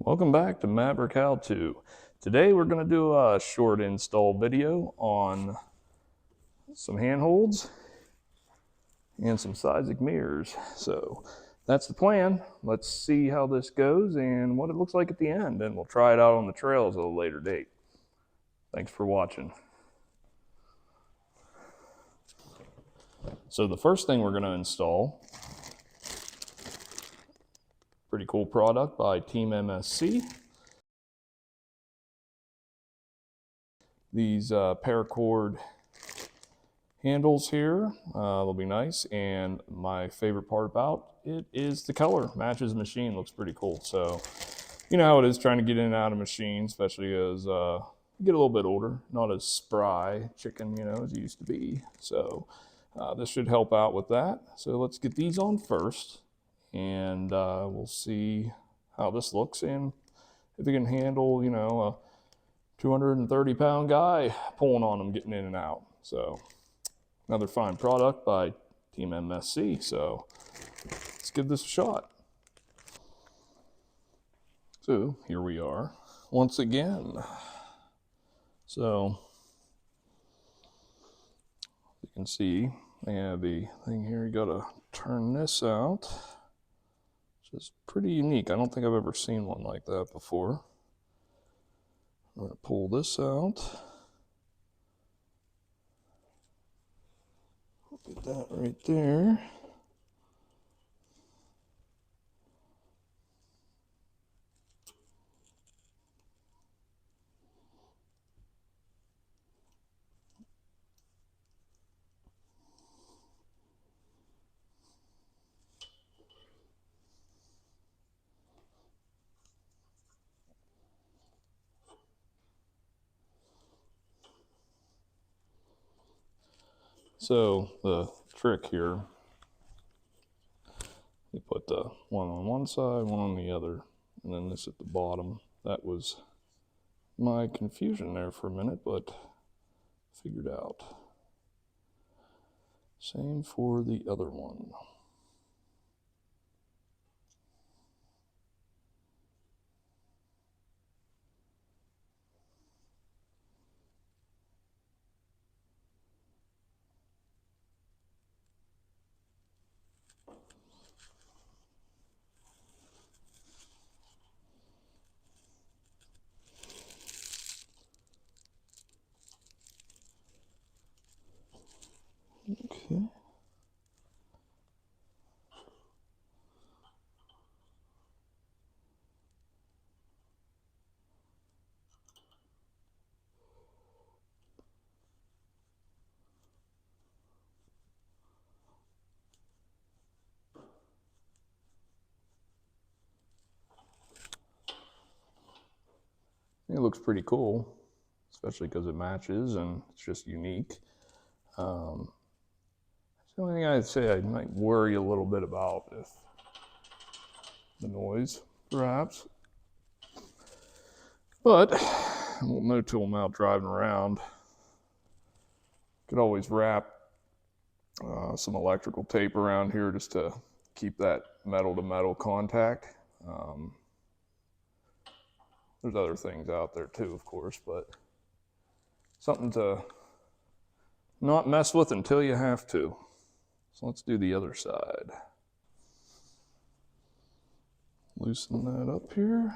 Welcome back to Maverick How To. Today we're going to do a short install video on some handholds and some Seizmik mirrors. So that's the plan. Let's see how this goes and what it looks like at the end, and we'll try it out on the trails at a later date. Thanks for watching. So the first thing we're going to install, pretty cool product by Team MSC. These paracord handles here, they'll be nice, and my favorite part about it is the color. Matches the machine, looks pretty cool. So you know how it is trying to get in and out of machines, especially as you get a little bit older, not as spry chicken, as you used to be. So this should help out with that. So let's get these on first, and we'll see how this looks and if it can handle, a 230-pound guy pulling on them, getting in and out. So another fine product by Team MSC. So let's give this a shot. So here we are once again. So you can see I have the thing here. You gotta turn this out, which is pretty unique. I don't think I've ever seen one like that before. I'm gonna pull this out. Get that right there. So the trick here, you put the one on one side, one on the other, and then this at the bottom. That was my confusion there for a minute, but figured out. Same for the other one. Okay. It looks pretty cool, especially because it matches and it's just unique. That's the only thing I'd say I might worry a little bit about if the noise, perhaps. But I won't know till I'm out driving around. Could always wrap some electrical tape around here just to keep that metal to metal contact. There's other things out there too, of course, but something to not mess with until you have to. So let's do the other side. Loosen that up here.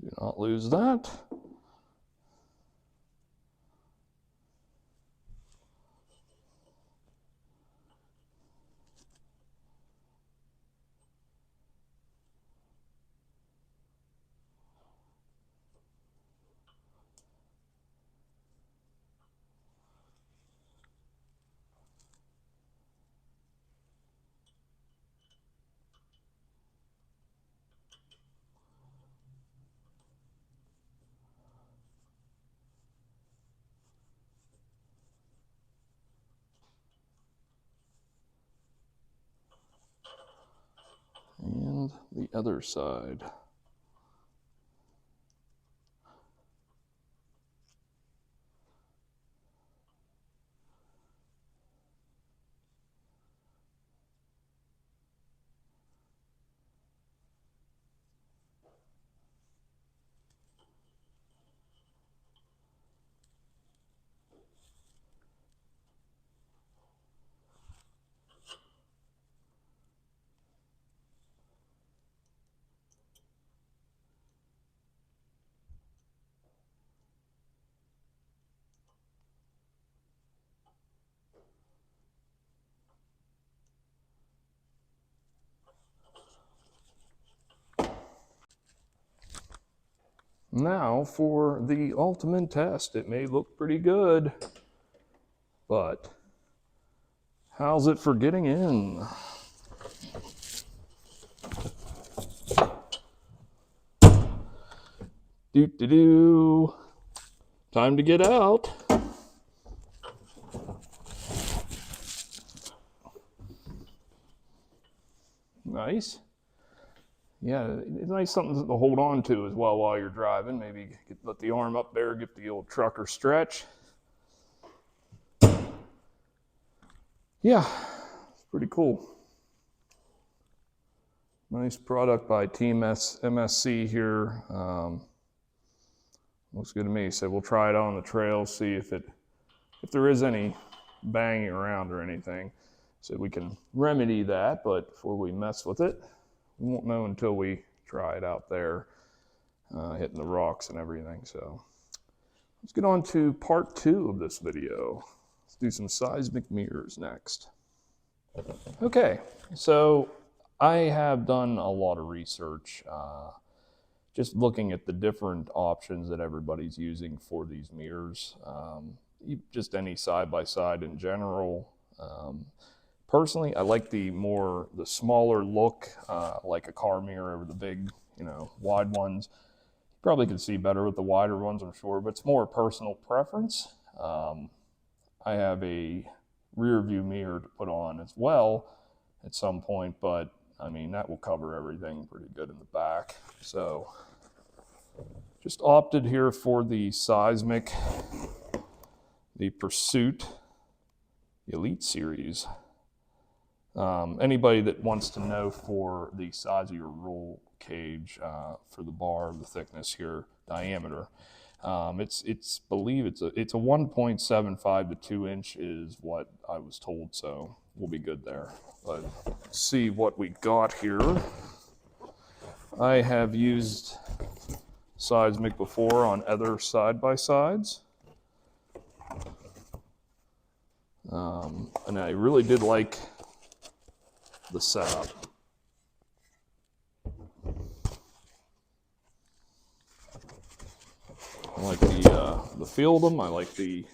Do not lose that. And the other side. Now for the ultimate test. It may look pretty good, but how's it for getting in? Doo-doo-doo. Time to get out. Nice. Yeah, it's nice something to hold on to as well while you're driving. Maybe let the arm up there, get the old trucker stretch. Yeah, it's pretty cool. Nice product by Team MSC here. Looks good to me. So we'll try it on the trail, see if there is any banging around or anything. So we can remedy that, but before we mess with it, we won't know until we try it out there, hitting the rocks and everything. So let's get on to part 2 of this video. Let's do some seismic mirrors next. Okay, so I have done a lot of research, just looking at the different options that everybody's using for these mirrors. Just any side-by-side in general. Personally, I like the smaller look, like a car mirror over the big, wide ones. You probably could see better with the wider ones, I'm sure, but it's more personal preference. I have a rear view mirror to put on as well at some point, but I mean, that will cover everything pretty good in the back. So just opted here for the Seizmik, the Pursuit Elite Series. Anybody that wants to know for the size of your roll cage, for the bar, the thickness here, diameter, it's a 1.75 to 2 inch is what I was told, so we'll be good there. But let's see what we got here. I have used Seizmik before on other side-by-sides. And I really did like the setup. I like the feel of them. I like the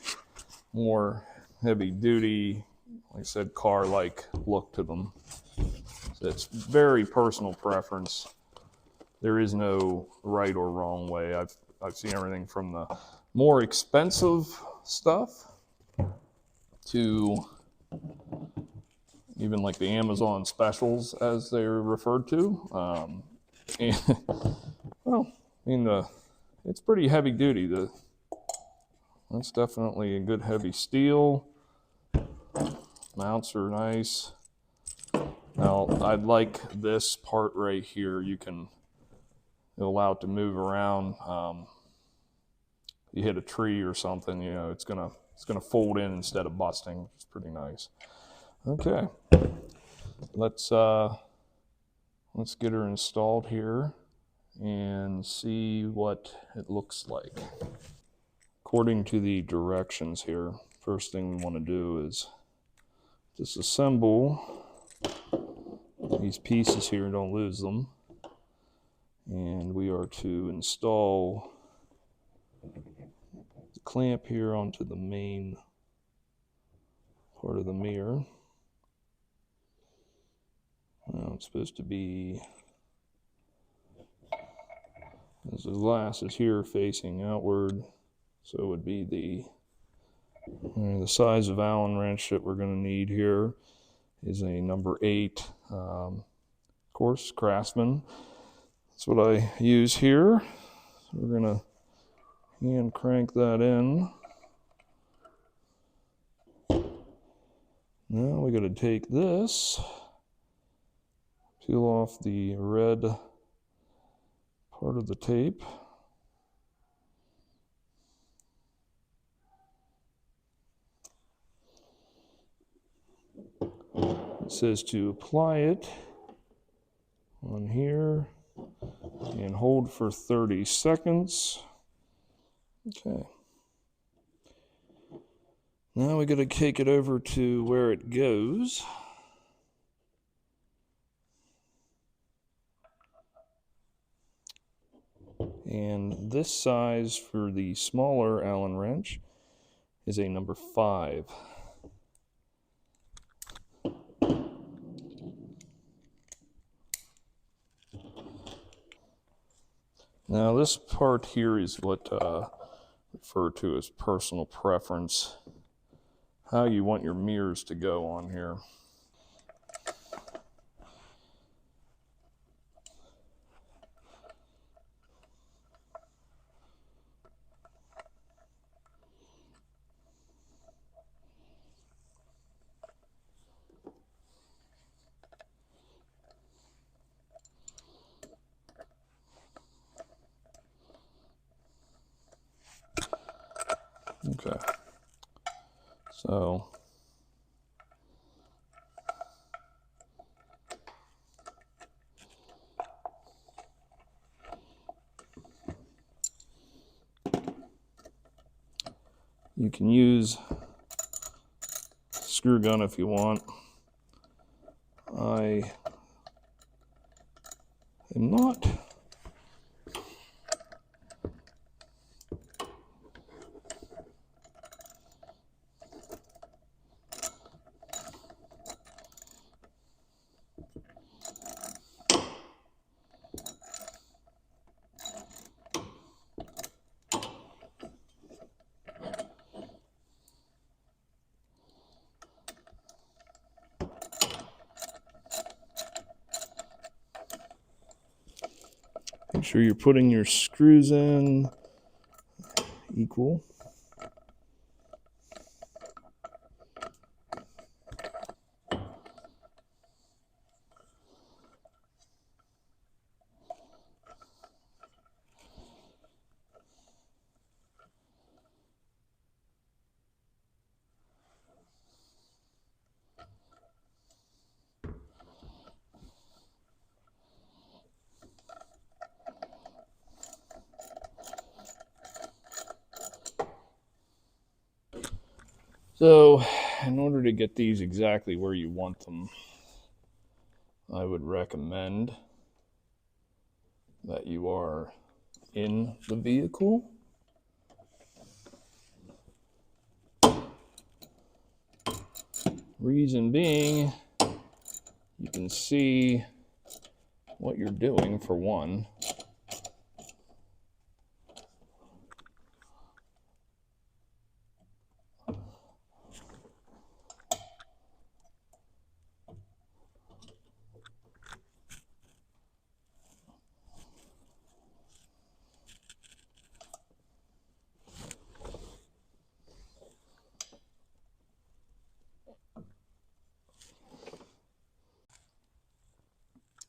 more heavy-duty, like I said, car-like look to them. So it's very personal preference. There is no right or wrong way. I've seen everything from the more expensive stuff to even like the Amazon specials, as they're referred to. And, well, I mean, it's pretty heavy duty. That's definitely a good heavy steel. Mounts are nice. Now, I like this part right here. It'll allow it to move around. You hit a tree or something, it's gonna fold in instead of busting, which is pretty nice. Okay, let's get her installed here and see what it looks like. According to the directions here, first thing we want to do is disassemble these pieces here, don't lose them. And we are to install the clamp here onto the main part of the mirror. Now it's supposed to be, as the glass is here facing outward, so it would be the size of Allen wrench that we're going to need here is a number 8, of course, Craftsman. That's what I use here. So we're going to hand crank that in. Now we got to take this, peel off the red part of the tape. It says to apply it on here and hold for 30 seconds. Okay. Now we got to take it over to where it goes. And this size for the smaller Allen wrench is a number 5. Now this part here is what referred to as personal preference, how you want your mirrors to go on here. Okay, so you can use a screw gun if you want. I am not make sure you're putting your screws in equal. So, in order to get these exactly where you want them, I would recommend that you are in the vehicle. Reason being, you can see what you're doing for one.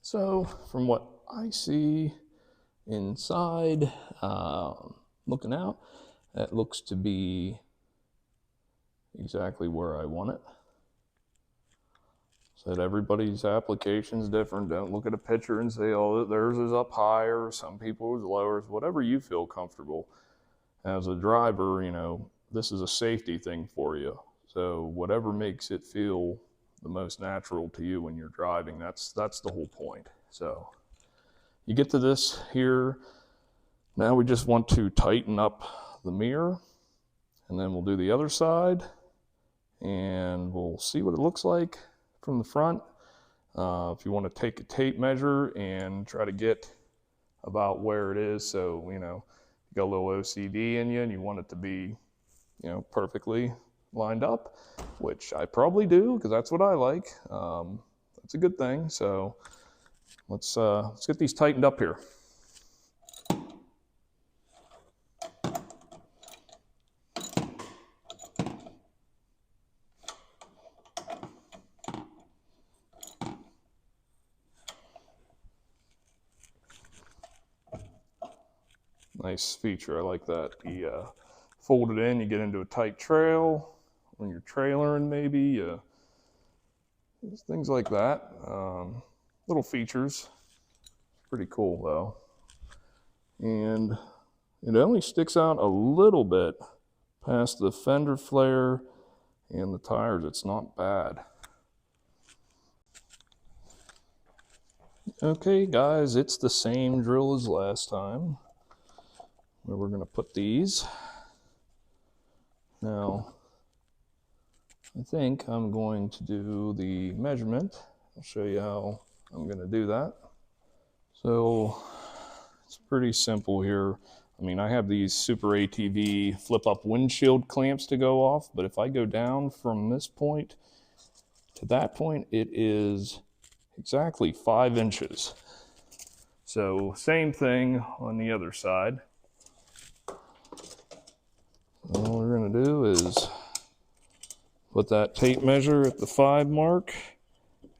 So, from what I see inside, looking out, that looks to be exactly where I want it. Said everybody's application is different. Don't look at a picture and say, oh, theirs is up higher, some people is lower. Whatever you feel comfortable. As a driver, you know, this is a safety thing for you. So whatever makes it feel the most natural to you when you're driving, that's the whole point. So you get to this here. Now we just want to tighten up the mirror, and then we'll do the other side, and we'll see what it looks like from the front. If you want to take a tape measure and try to get about where it is, so you know, you got a little OCD in you and you want it to be, you know, perfectly lined up, which I probably do because that's what I like. That's a good thing. So let's get these tightened up here. Nice feature, I like that. You fold it in, you get into a tight trail. When you're trailering maybe, things like that. Little features, pretty cool though. And it only sticks out a little bit past the fender flare and the tires. It's not bad. Okay guys, it's the same drill as last time. where we're going to put these. Now, I think I'm going to do the measurement. I'll show you how I'm going to do that. So it's pretty simple here. I mean, I have these Super ATV flip-up windshield clamps to go off, but if I go down from this point to that point, it is exactly 5 inches. So same thing on the other side. All we're going to do is put that tape measure at the 5 mark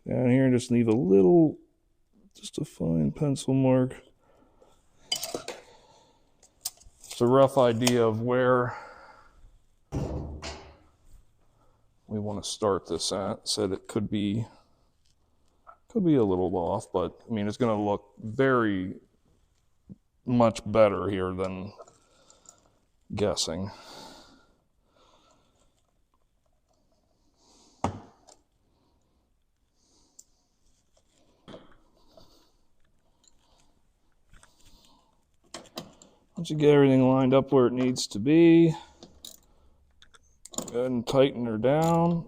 down here and just leave a little, just a fine pencil mark. Just a rough idea of where we want to start this at. Said it could be a little off, but I mean, it's going to look very much better here than guessing. Once you get everything lined up where it needs to be, go ahead and tighten her down.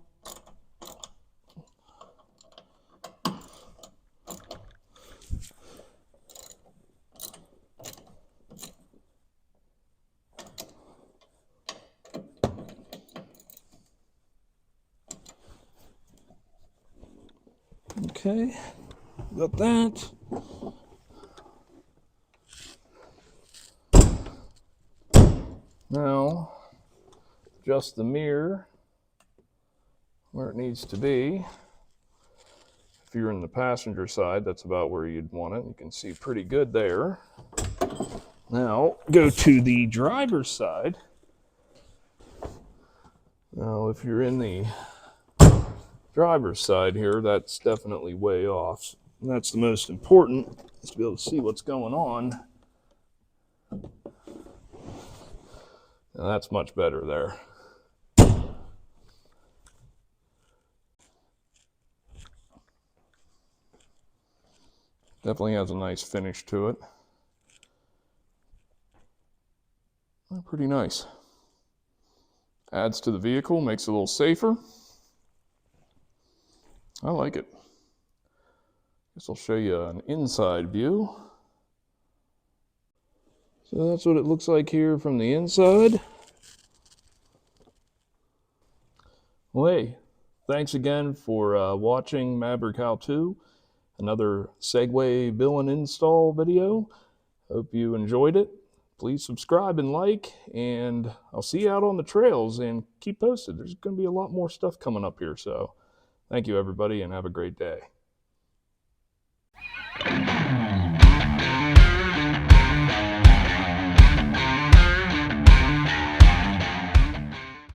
Okay, got that. Now, adjust the mirror where it needs to be. If you're in the passenger side, that's about where you'd want it. You can see pretty good there. Now, go to the driver's side. Now, if you're in the driver's side here, that's definitely way off. And that's the most important, is to be able to see what's going on. Now, that's much better there. Definitely has a nice finish to it. Pretty nice. Adds to the vehicle, makes it a little safer. I like it. Guess I'll show you an inside view. So that's what it looks like here from the inside. Well, hey, thanks again for watching Maverick How To, another Segway build and install video. Hope you enjoyed it. Please subscribe and like, and I'll see you out on the trails, and keep posted. There's going to be a lot more stuff coming up here, so thank you everybody and have a great day.